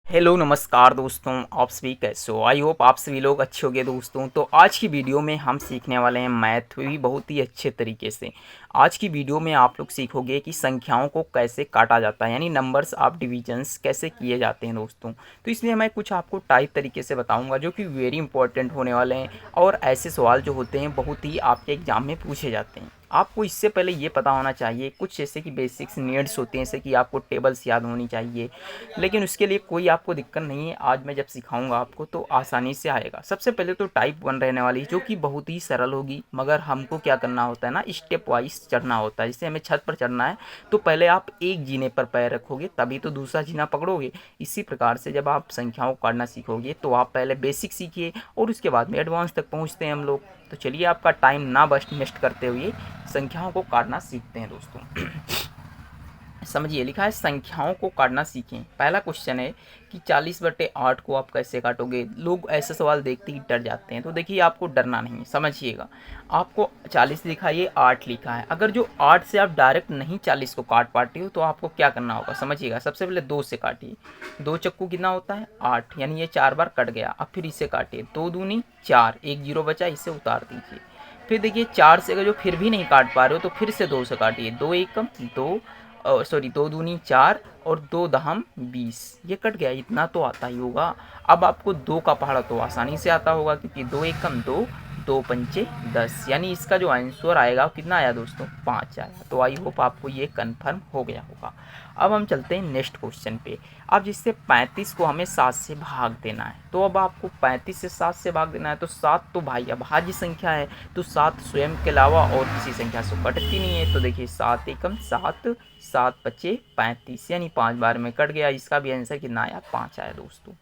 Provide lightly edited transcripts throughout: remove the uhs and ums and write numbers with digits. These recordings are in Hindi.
हेलो नमस्कार दोस्तों, आप सभी कैसे हो। आई होप आप सभी लोग अच्छे होंगे दोस्तों। तो आज की वीडियो में हम सीखने वाले हैं मैथ भी बहुत ही अच्छे तरीके से। आज की वीडियो में आप लोग सीखोगे कि संख्याओं को कैसे काटा जाता है, यानी नंबर्स ऑफ डिविजन्स कैसे किए जाते हैं दोस्तों। तो इसलिए मैं कुछ आपको टाइप तरीके से बताऊंगा जो कि वेरी इंपॉर्टेंट होने वाले हैं, और ऐसे सवाल जो होते हैं बहुत ही आपके एग्जाम में पूछे जाते हैं। आपको इससे पहले ये पता होना चाहिए कुछ जैसे कि बेसिक्स नीड्स होते हैं, जैसे कि आपको टेबल्स याद होनी चाहिए। लेकिन उसके लिए कोई आपको दिक्कत नहीं है, आज मैं जब सिखाऊंगा आपको तो आसानी से आएगा। सबसे पहले तो टाइप 1 रहने वाली जो कि बहुत ही सरल होगी, मगर हमको क्या करना होता है ना, स्टेप वाइज चढ़ना होता है। जैसे हमें छत पर चढ़ना है तो पहले आप एक जीने पर पैर रखोगे तभी तो दूसरा जीना पकड़ोगे। इसी प्रकार से जब आप संख्याओं को काटना सीखोगे तो आप पहले बेसिक सीखिए और उसके बाद में एडवांस तक पहुँचते हैं हम लोग। तो चलिए आपका टाइम ना वेस्ट करते हुए संख्याओं को काटना सीखते हैं दोस्तों। समझिए, लिखा है संख्याओं को काटना सीखें। पहला क्वेश्चन है कि 40/8 को आप कैसे काटोगे। लोग ऐसे सवाल देखते ही डर जाते हैं, तो देखिए आपको डरना नहीं है, समझिएगा। आपको 40 लिखा है, ये 8 लिखा है। अगर जो 8 से आप डायरेक्ट नहीं 40 को काट पाते हो तो आपको क्या करना होगा, समझिएगा। सबसे पहले 2 से काटिए। 2 चक्कू कितना होता है 8, यानी ये 4 बार कट गया। अब फिर इसे काटिए, 2 दूनी 4, एक जीरो बचा, इसे उतार दीजिए। फिर देखिए 4 से अगर जो फिर भी नहीं काट पा रहे हो तो फिर से 2 से काटिए। 2 एकम 2, सॉरी 2 दूनी 4 और 2 दहम 20, ये कट गया। इतना तो आता ही होगा। अब आपको 2 का पहाड़ा तो आसानी से आता होगा, क्योंकि 2 एकम 2, 2 पंचे 10, यानी इसका जो आंसर आएगा कितना आया दोस्तों, 5 आया। तो आई होप आपको ये कन्फर्म हो गया होगा। अब हम चलते हैं नेक्स्ट क्वेश्चन पे। अब जिससे 35 को हमें 7 से भाग देना है, तो अब आपको 35 से 7 से भाग देना है। तो 7 तो भाई अभाज्य संख्या है, तो 7 स्वयं के अलावा और किसी संख्या से कटती नहीं है। तो देखिए 7 एकम 7, 7 पचे 35, यानी 5 बार में कट गया। इसका भी आंसर कितना आया, 5 आया दोस्तों।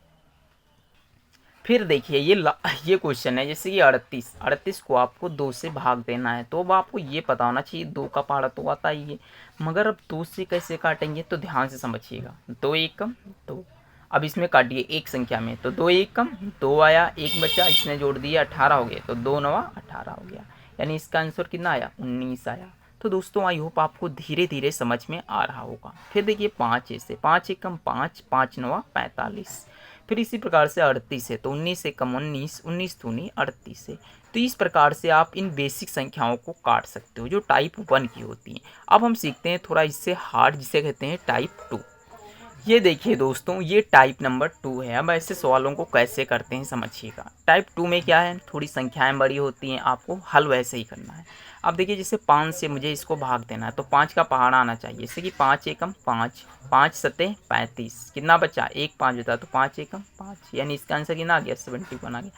फिर देखिए ये क्वेश्चन है, जैसे कि 38 को आपको 2 से भाग देना है। तो अब आपको ये पता होना चाहिए, 2 का पहाड़ा तो आता ही है, मगर अब 2 से कैसे काटेंगे, तो ध्यान से समझिएगा। 2 एकम 2, अब इसमें काटिए एक संख्या में, तो 2 एकम 2 आया, एक बचा, इसने जोड़ दिया 18 हो गया, तो 2 नवा 18 हो गया, यानी इसका आंसर कितना आया, 19 आया। तो दोस्तों आई होप आपको धीरे धीरे समझ में आ रहा होगा। फिर देखिए 5 ऐसे, 5 एकम 5, 5 नवा 45। फिर इसी प्रकार से 38 है, तो 19 से कम 19, 19 दूनी 38 है। तो इस प्रकार से आप इन बेसिक संख्याओं को काट सकते हो जो टाइप 1 की होती हैं। अब हम सीखते हैं थोड़ा इससे हार्ड, जिसे कहते हैं टाइप 2। ये देखिए दोस्तों, ये टाइप नंबर 2 है। अब ऐसे सवालों को कैसे करते हैं समझिएगा। टाइप 2 में क्या है, थोड़ी संख्याएं बड़ी होती हैं, आपको हल वैसे ही करना है। अब देखिए जैसे 5 से मुझे इसको भाग देना है, तो 5 का पहाड़ा आना चाहिए। जैसे कि 5 एकम 5, 5 सते 35, कितना बचा, एक 5 बचा, तो 5 एकम 5, यानी इसका आंसर कितना आ गया, 71 आ गया।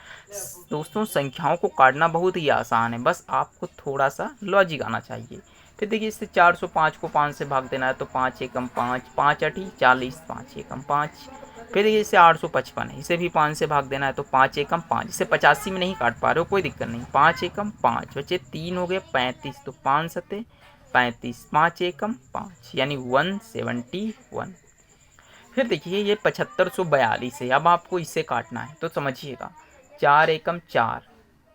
दोस्तों संख्याओं को काटना बहुत ही आसान है, बस आपको थोड़ा सा लॉजिक आना चाहिए। फिर देखिए इससे 405 को 5 से भाग देना है, तो 5 एकम 5, 5 अठी 40, 5 एकम 5। फिर देखिए इससे 855 है, इसे भी 5 से भाग देना है, तो 5 एकम 5। इसे 85 में नहीं काट पा रहे हो, कोई दिक्कत नहीं। 5 एकम 5 बचे 3 हो गए 35, तो 5 सते 35, 5 एकम 5, यानी 171। फिर देखिए ये 7542 है। अब आपको इसे काटना है, तो समझिएगा। 4 एकम 4,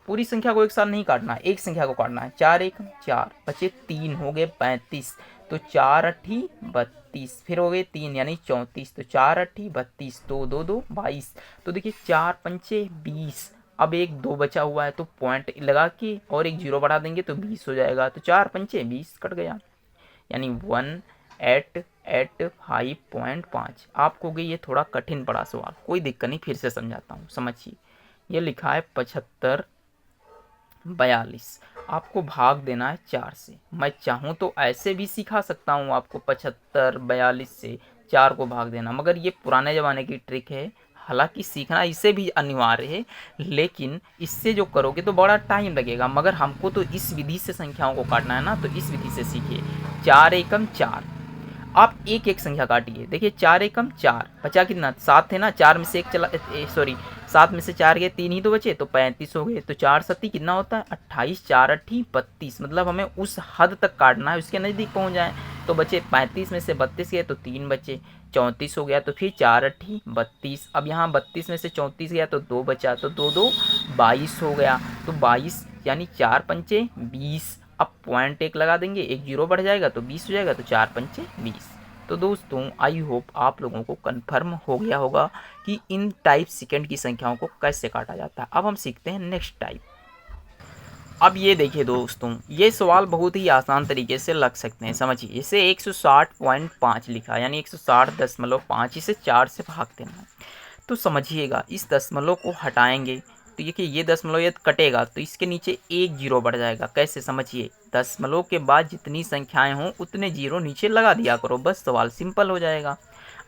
पूरी संख्या को एक साथ नहीं काटना है, एक संख्या को काटना है। 4 एकम 4 बचे 3 हो गए 35, तो 4 अठी 32, फिर हो गए 3 यानी 34, तो 4 अठी 32, 2 2 2 22। तो देखिए 4 पंचे 20। अब एक 2 बचा हुआ है, तो पॉइंट लगा के और एक जीरो बढ़ा देंगे तो 20 हो जाएगा। तो 4 पंचे 20 कट गया, यानी 185.5। आपको गई ये थोड़ा कठिन पड़ा सवाल, कोई दिक्कत नहीं, फिर से समझाता हूँ, समझिए। ये लिखा है 7542, आपको भाग देना है 4 से। मैं चाहूँ तो ऐसे भी सिखा सकता हूँ आपको, 7542 से 4 को भाग देना, मगर ये पुराने ज़माने की ट्रिक है। हालांकि सीखना इसे भी अनिवार्य है, लेकिन इससे जो करोगे तो बड़ा टाइम लगेगा, मगर हमको तो इस विधि से संख्याओं को काटना है ना, तो इस विधि से सीखिए। 4 एकम 4, आप एक एक संख्या काटिए। देखिए 4 एकम 4, बचा कितना, 7 थे ना, 4 में से एक चला, सॉरी 7 में से 4 गए, 3 ही तो बचे, तो 35 हो गए। तो 4 सत्ती कितना होता है, 28, 4 अट्ठी 32, मतलब हमें उस हद तक काटना है, उसके नज़दीक पहुंच जाए। तो बचे 35 में से 32 गए, तो 3 बचे, 34 हो गया, तो फिर 4 अट्ठी 32। अब यहाँ 32 में से 34 गया, तो 2 बचा, तो 2 2 22 हो गया, तो 22 यानी 4 पंचे 20। अब पॉइंट एक लगा देंगे, एक जीरो बढ़ जाएगा तो 20 हो जाएगा, तो 4 पंचे 20। तो दोस्तों आई होप आप लोगों को कन्फर्म हो गया होगा कि इन टाइप सेकंड की संख्याओं को कैसे काटा जाता है। अब हम सीखते हैं नेक्स्ट टाइप। अब ये देखिए दोस्तों, ये सवाल बहुत ही आसान तरीके से लग सकते हैं। समझिए, इसे 160.5 लिखा, यानी 160.5, इसे 4 से भाग देना है। तो समझिएगा, इस दशमलव को हटाएंगे तो देखिए ये दशमलव ये कटेगा तो इसके नीचे एक जीरो बढ़ जाएगा। कैसे, समझिए, दशमलव के बाद जितनी संख्याएं हों उतने जीरो नीचे लगा दिया करो, बस सवाल सिंपल हो जाएगा।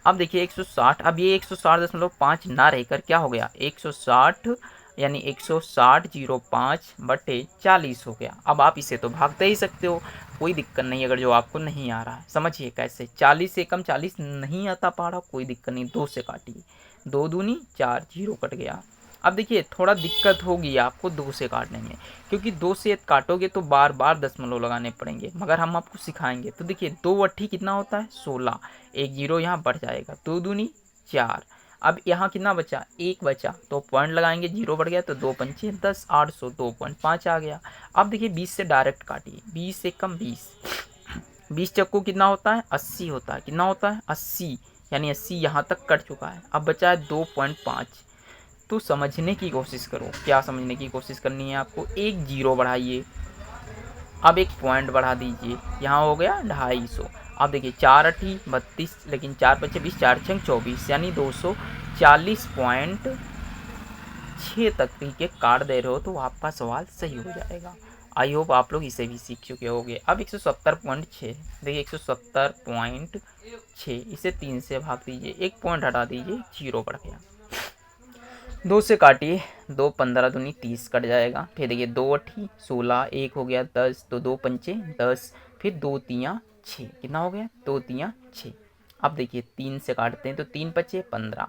अब देखिए 160, अब ये 160.5 ना रहकर क्या हो गया, 160, यानी 160.05/40 हो गया। अब आप इसे तो भागते ही सकते हो, कोई दिक्कत नहीं अगर जो आपको नहीं आ रहा है। समझिए कैसे, 40 से कम 40 नहीं आता पहाड़ा, कोई दिक्कत नहीं, 2 से काटिए, 2 दूनी 4, जीरो कट गया। अब देखिए थोड़ा दिक्कत होगी आपको 2 से काटने में, क्योंकि 2 से काटोगे तो बार बार दशमलव लगाने पड़ेंगे, मगर हम आपको सिखाएंगे। तो देखिए 2 अट्ठी कितना होता है, 16, एक जीरो यहाँ बढ़ जाएगा, 2 दूनी 4। अब यहाँ कितना बचा, एक बचा, तो पॉइंट लगाएंगे, जीरो बढ़ गया तो 2 पंचे 10, 800, 2.5 आ गया। अब देखिए 20 से डायरेक्ट काटिए, 20 से कम 20, 20 चक्कू कितना होता है, 80 होता है। कितना होता है, 80, यानी 80 यहाँ तक कट चुका है। अब बचा है 2.5। तो समझने की कोशिश करो, क्या समझने की कोशिश करनी है आपको, एक जीरो बढ़ाइए, अब एक पॉइंट बढ़ा दीजिए, यहाँ हो गया 250। अब देखिए 4 अठी 32, लेकिन 4 पचे 20, 4 छंग 24, यानी 240.6 तक के काट दे रहे हो तो आपका सवाल सही हो जाएगा। आई होप आप लोग इसे भी सीख चुके होंगे। अब 170.6, देखिए 170.6, इसे 3 से भाग दीजिए, एक पॉइंट हटा दीजिए, जीरो बढ़ गया। 2 से काटिए, 2 15 दूनी 30 कट जाएगा। फिर देखिए 2 अठी 16, एक हो गया 10, तो 2 पंचे 10, फिर 2 तियाँ 6, कितना हो गया, 2 तियाँ 6। अब देखिए 3 से काटते हैं तो 3 पचे 15,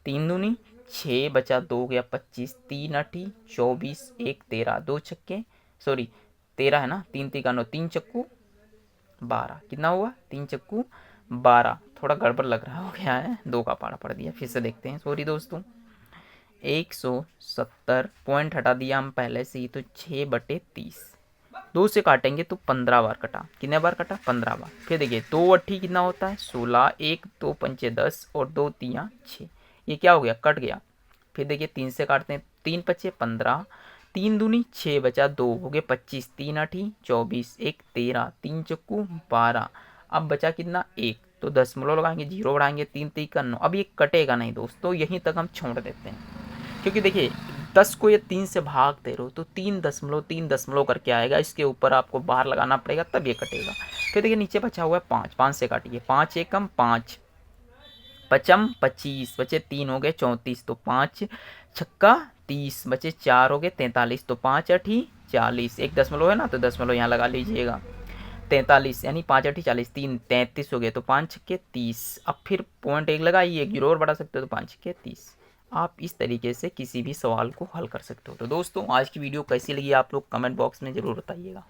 3 दूनी 6, बचा 2 गया 25, 3 अठी 24, 1 13, 2 छक्के, सॉरी 13 है ना, 3 तिका 9, 3 चक्कू 12, कितना हुआ, 3 चक्कू 12। थोड़ा गड़बड़ लग रहा हो गया है, 2 का पारा पड़ दिया, फिर से देखते हैं, सॉरी दोस्तों। 170 पॉइंट हटा दिया हम पहले से ही, तो 6/30, 2 से काटेंगे तो 15 बार कटा, कितने बार कटा, 15 बार। फिर देखिए 2 अट्ठी कितना होता है, 16, 1 2 पंचे 10 और 2 तियाँ 6, ये क्या हो गया, कट गया। फिर देखिए 3 से काटते हैं, 3 पचे 15, 3 दूनी 6, बचा 2 हो गए 25, 3 अठी 24, 1 13, 3 चक्कू 12। अब बचा कितना, 1, तो दशमलव लगाएंगे, जीरो बढ़ाएंगे, 3 3 9। अब ये कटेगा नहीं दोस्तों, यहीं तक हम छोड़ देते हैं, क्योंकि देखिए 10 को ये 3 से भाग दे रहे हो तो 3 दशमलव करके आएगा, इसके ऊपर आपको बाहर लगाना पड़ेगा तब ये कटेगा। फिर देखिए नीचे बचा हुआ है 5, 5 से काटिए, 5 एकम 5, पचम 25, बचे 3 हो गए 34, तो 5 छक्का 30, बचे 4 हो गए 43, तो 5 अठी 40, एक दशमलव है ना तो दशमलव यहाँ लगा लीजिएगा, 43, यानी 5 अठी 40, 3 33 हो गए, तो 5 छक्के 30। अब फिर पॉइंट एक लगाइए, एक जीरो और बढ़ा सकते हो तो 5 छक्के 30। आप इस तरीके से किसी भी सवाल को हल कर सकते हो। तो दोस्तों आज की वीडियो कैसी लगी आप लोग कमेंट बॉक्स में ज़रूर बताइएगा।